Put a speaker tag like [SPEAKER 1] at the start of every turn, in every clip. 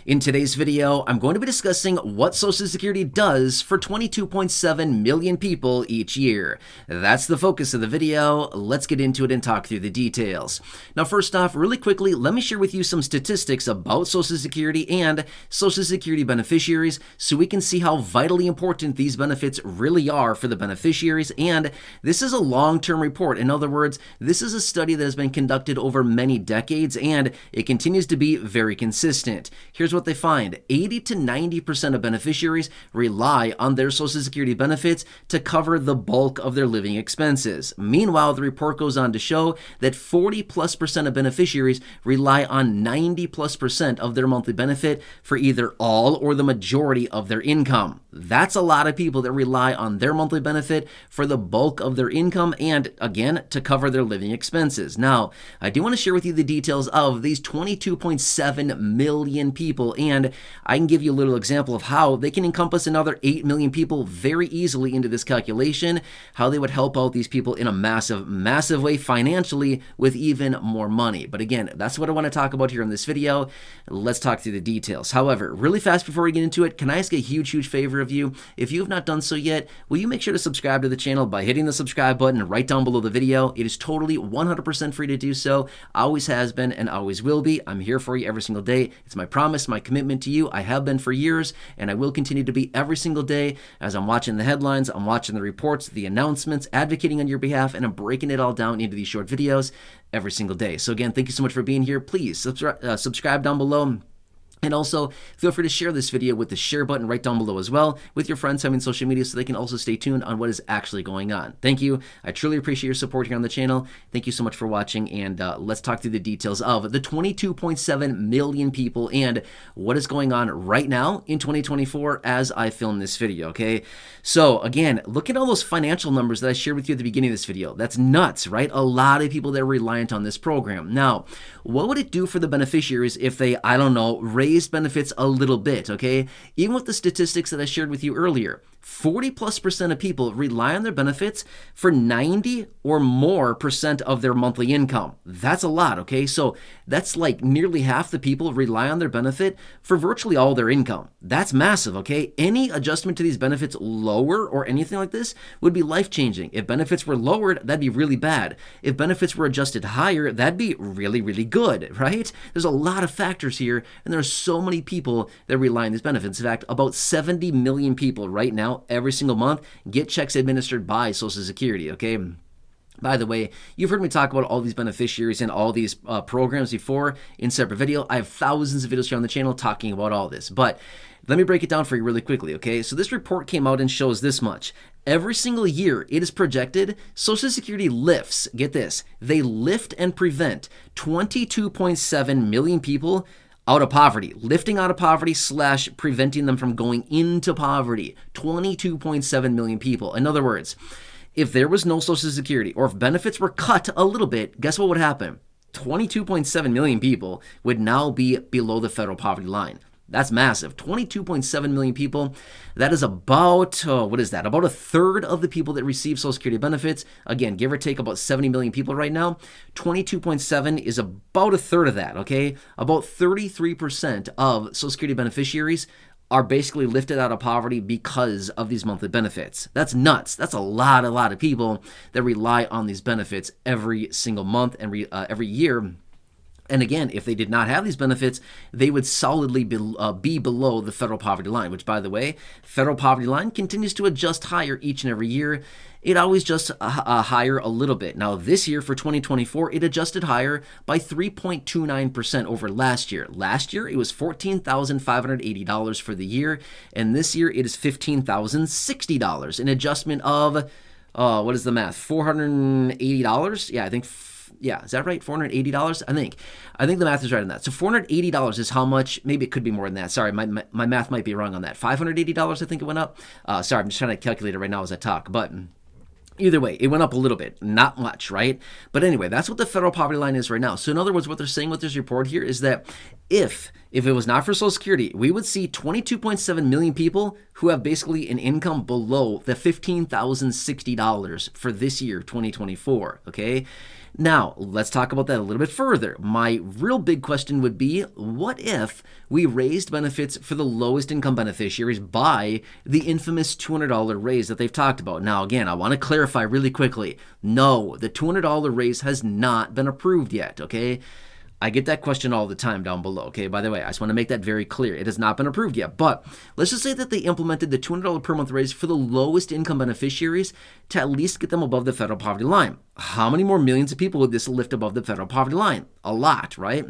[SPEAKER 1] In today's video, I'm going to be discussing what Social Security does for 22.7 million people each year. That's the focus of the video. Let's get into it and talk through the details. Now, first off, really quickly, let me share with you some statistics about Social Security and Social Security beneficiaries so we can see how vitally important these benefits really are for the beneficiaries. And this is a long-term report. In other words, this is a study that has been conducted over many decades, and it continues to be very consistent. Here's what they find. 80 to 90% of beneficiaries rely on their Social Security benefits to cover the bulk of their living expenses. Meanwhile, the report goes on to show that 40+% of beneficiaries rely on 90+% of their monthly benefit for either all or the majority of their income. That's a lot of people that rely on their monthly benefit for the bulk of their income and, again, to cover their living expenses. Now, I do want to share with you the details of these 22.7 million people, and I can give you a little example of how they can encompass another 8 million people very easily into this calculation, how they would help out these people in a massive way financially with even more money. But again, that's what I want to talk about here in this video. Let's talk through the details. However, really fast before we get into it, can I ask a huge favor of you? If you have not done so yet, will you make sure to subscribe to the channel by hitting the subscribe button right down below the video? It is totally 100% free to do so. Always has been and always will be. I'm here for you every single day. It's my promise, my commitment to you. I have been for years, and I will continue to be every single day as I'm watching the headlines, I'm watching the reports, the announcements, advocating on your behalf, and I'm breaking it all down into these short videos every single day. So again, thank you so much for being here. Please subscribe down below. And also, feel free to share this video with the share button right down below as well with your friends having social media so they can also stay tuned on what is actually going on. Thank you. I truly appreciate your support here on the channel. Thank you so much for watching, and let's talk through the details of the 22.7 million people and what is going on right now in 2024 as I film this video, okay? So again, look at all those financial numbers that I shared with you at the beginning of this video. That's nuts, right? A lot of people that are reliant on this program. Now, what would it do for the beneficiaries if they, I don't know, raised benefits a little bit, okay? Even with the statistics that I shared with you earlier, 40+% of people rely on their benefits for 90 or more percent of their monthly income. That's a lot, okay? So that's like nearly half the people rely on their benefit for virtually all their income. That's massive, okay? Any adjustment to these benefits lower or anything like this would be life-changing. If benefits were lowered, that'd be really bad. If benefits were adjusted higher, that'd be really good, right? There's a lot of factors here, and there are so many people that rely on these benefits. In fact, about 70 million people right now, every single month, get checks administered by Social Security, okay? By the way, you've heard me talk about all these beneficiaries and all these programs before in separate video. I have thousands of videos here on the channel talking about all this, but let me break it down for you really quickly, okay? So this report came out and shows this much. Every single year, it is projected Social Security lifts, get this, they lift and prevent 22.7 million people out of poverty, lifting out of poverty / preventing them from going into poverty. 22.7 million people. In other words, if there was no Social Security or if benefits were cut a little bit, guess what would happen? 22.7 million people would now be below the federal poverty line. That's massive. 22.7 million people. That is about, what is that? About a third of the people that receive Social Security benefits. Again, give or take about 70 million people right now. 22.7 is about a third of that, okay? About 33% of Social Security beneficiaries are basically lifted out of poverty because of these monthly benefits. That's nuts. That's a lot of people that rely on these benefits every single month and every year. And again, if they did not have these benefits, they would solidly be below the federal poverty line, which, by the way, federal poverty line continues to adjust higher each and every year. It always just higher a little bit. Now, this year for 2024, it adjusted higher by 3.29% over last year. Last year, it was $14,580 for the year, and this year it is $15,060, an adjustment of, what is the math, $480? Yeah, I think. Yeah, is that right? $480? I think the math is right on that. So $480 is how much, maybe it could be more than that. Sorry, my math might be wrong on that. $580, I think it went up. Sorry, I'm just trying to calculate it right now as I talk. But either way, it went up a little bit, not much, right? But anyway, that's what the federal poverty line is right now. So in other words, what they're saying with this report here is that if it was not for Social Security, we would see 22.7 million people who have basically an income below the $15,060 for this year, 2024, okay? Now, let's talk about that a little bit further. My real big question would be, what if we raised benefits for the lowest income beneficiaries by the infamous $200 raise that they've talked about? Now, again, I want to clarify really quickly. No, the $200 raise has not been approved yet, okay? I get that question all the time down below, okay? By the way, I just want to make that very clear. It has not been approved yet, but let's just say that they implemented the $200 per month raise for the lowest income beneficiaries to at least get them above the federal poverty line. How many more millions of people would this lift above the federal poverty line? A lot, right?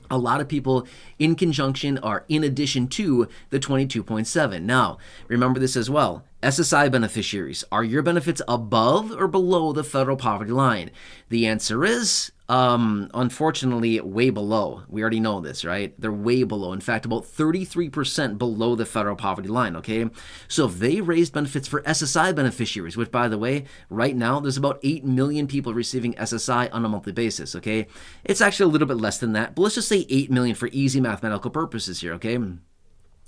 [SPEAKER 1] A lot of people in conjunction or in addition to the 22.7. Now, remember this as well. SSI beneficiaries, are your benefits above or below the federal poverty line? The answer is, unfortunately, way below. We already know this, right? They're way below. In fact, about 33% below the federal poverty line, okay? So if they raised benefits for SSI beneficiaries, which, by the way, right now, there's about 8 million people receiving SSI on a monthly basis, okay? It's actually a little bit less than that, but let's just say 8 million for easy mathematical purposes here, okay?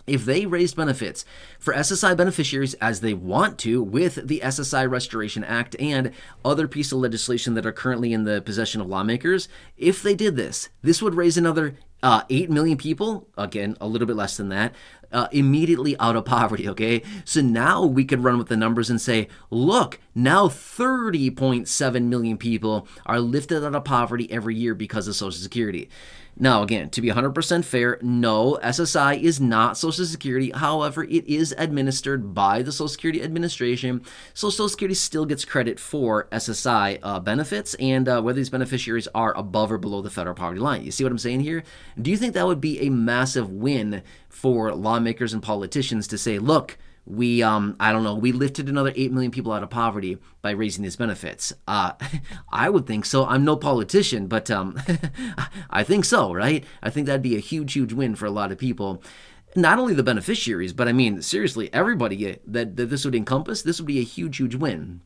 [SPEAKER 1] If they raised benefits for SSI beneficiaries as they want to with the SSI Restoration Act and other pieces of legislation that are currently in the possession of lawmakers, if they did this, this would raise another 8 million people, again, a little bit less than that, immediately out of poverty, okay? So now we could run with the numbers and say, look, now 30.7 million people are lifted out of poverty every year because of Social Security. Now, again, to be 100% fair, no, SSI is not Social Security. However, it is administered by the Social Security Administration, so Social Security still gets credit for SSI benefits and whether these beneficiaries are above or below the federal poverty line. You see what I'm saying here? Do you think that would be a massive win for lawmakers and politicians to say, look, we, I don't know, we lifted another 8 million people out of poverty by raising these benefits? I would think so. I'm no politician, but I think so, right? I think that'd be a huge, huge win for a lot of people. Not only the beneficiaries, but I mean, seriously, everybody that this would encompass, this would be a huge, huge win.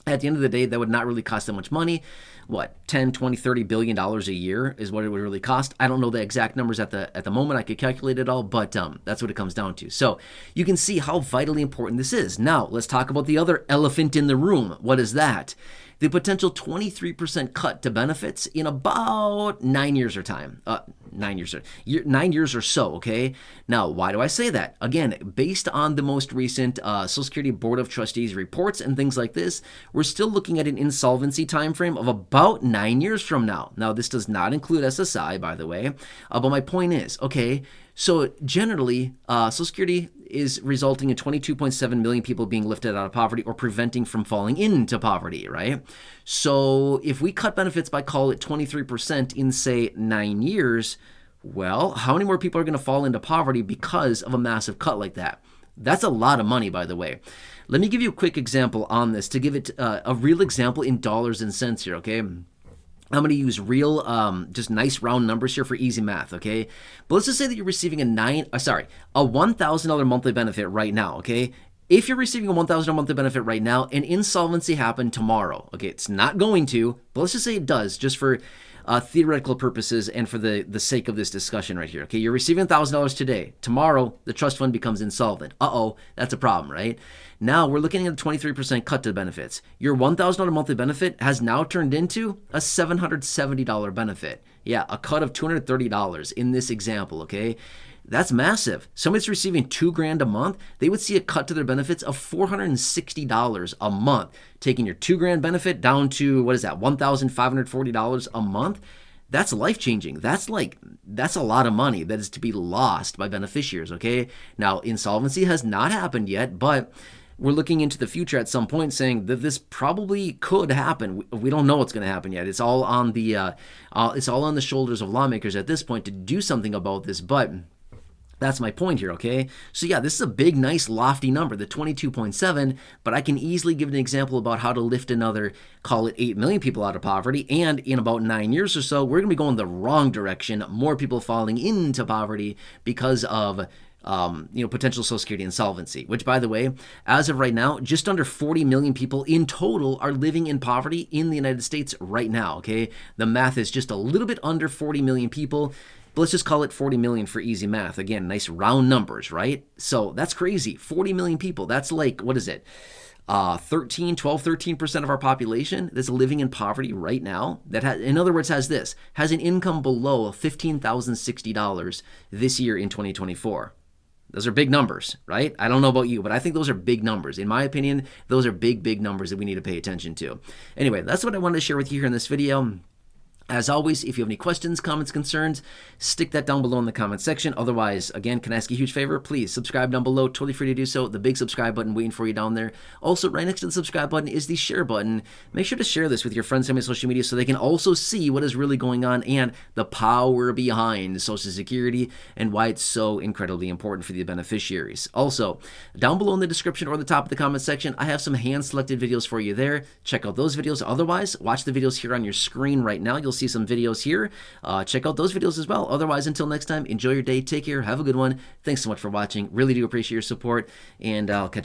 [SPEAKER 1] At the end of the day, that would not really cost that much money. What, 10, 20, 30 billion dollars a year is what it would really cost. I don't know the exact numbers at the moment. I could calculate it all, but that's what it comes down to. So you can see how vitally important this is. Now, let's talk about the other elephant in the room. What is that? The potential 23% cut to benefits in about 9 years or time. 9 years or so, okay? Now, why do I say that? Again, based on the most recent Social Security Board of Trustees reports and things like this, we're still looking at an insolvency time frame of about 9 years from now. Now, this does not include SSI, by the way, but my point is, okay, so generally, Social Security is resulting in 22.7 million people being lifted out of poverty or preventing from falling into poverty, right? So if we cut benefits by, call it 23% in, say, 9 years, well, how many more people are going to fall into poverty because of a massive cut like that? That's a lot of money, by the way. Let me give you a quick example on this to give it a real example in dollars and cents here, okay? I'm going to use real, just nice round numbers here for easy math, okay? But let's just say that you're receiving a $1,000 monthly benefit right now, okay? If you're receiving a $1,000 monthly benefit right now and insolvency happened tomorrow, okay, it's not going to, but let's just say it does, just for theoretical purposes and for the sake of this discussion right here, okay? You're receiving $1,000 today. Tomorrow, the trust fund becomes insolvent. Uh-oh, that's a problem, right? Now, we're looking at a 23% cut to benefits. Your $1,000 monthly benefit has now turned into a $770 benefit. Yeah, a cut of $230 in this example, okay? That's massive. Somebody's receiving $2,000 a month, they would see a cut to their benefits of $460 a month, taking your $2,000 benefit down to, what is that, $1,540 a month. That's life-changing. That's a lot of money that is to be lost by beneficiaries, okay? Now, insolvency has not happened yet, but we're looking into the future at some point saying that this probably could happen. We don't know what's going to happen yet. It's all on the shoulders of lawmakers at this point to do something about this, but that's my point here, okay? So yeah, this is a big, nice, lofty number, the 22.7, but I can easily give an example about how to lift another, call it 8 million people out of poverty, and in about 9 years or so, we're going to be going the wrong direction, more people falling into poverty because of potential Social Security insolvency, which, by the way, as of right now, just under 40 million people in total are living in poverty in the United States right now, okay? The math is just a little bit under 40 million people, but let's just call it 40 million for easy math. Again, nice round numbers, right? So that's crazy. 40 million people. That's like, what is it? 13% of our population that's living in poverty right now, that has, in other words, has an income below $15,060 this year in 2024. Those are big numbers, right? I don't know about you, but I think those are big numbers. In my opinion, those are big numbers that we need to pay attention to. Anyway, that's what I wanted to share with you here in this video. As always, if you have any questions, comments, concerns, stick that down below in the comment section. Otherwise, again, can I ask you a huge favor? Please subscribe down below. Totally free to do so. The big subscribe button waiting for you down there. Also, right next to the subscribe button is the share button. Make sure to share this with your friends on social media so they can also see what is really going on and the power behind Social Security and why it's so incredibly important for the beneficiaries. Also, down below in the description or the top of the comment section, I have some hand-selected videos for you there. Check out those videos. Otherwise, watch the videos here on your screen right now. You'll see some videos here. Check out those videos as well. Otherwise, until next time, enjoy your day. Take care. Have a good one. Thanks so much for watching. Really do appreciate your support, and I'll catch you.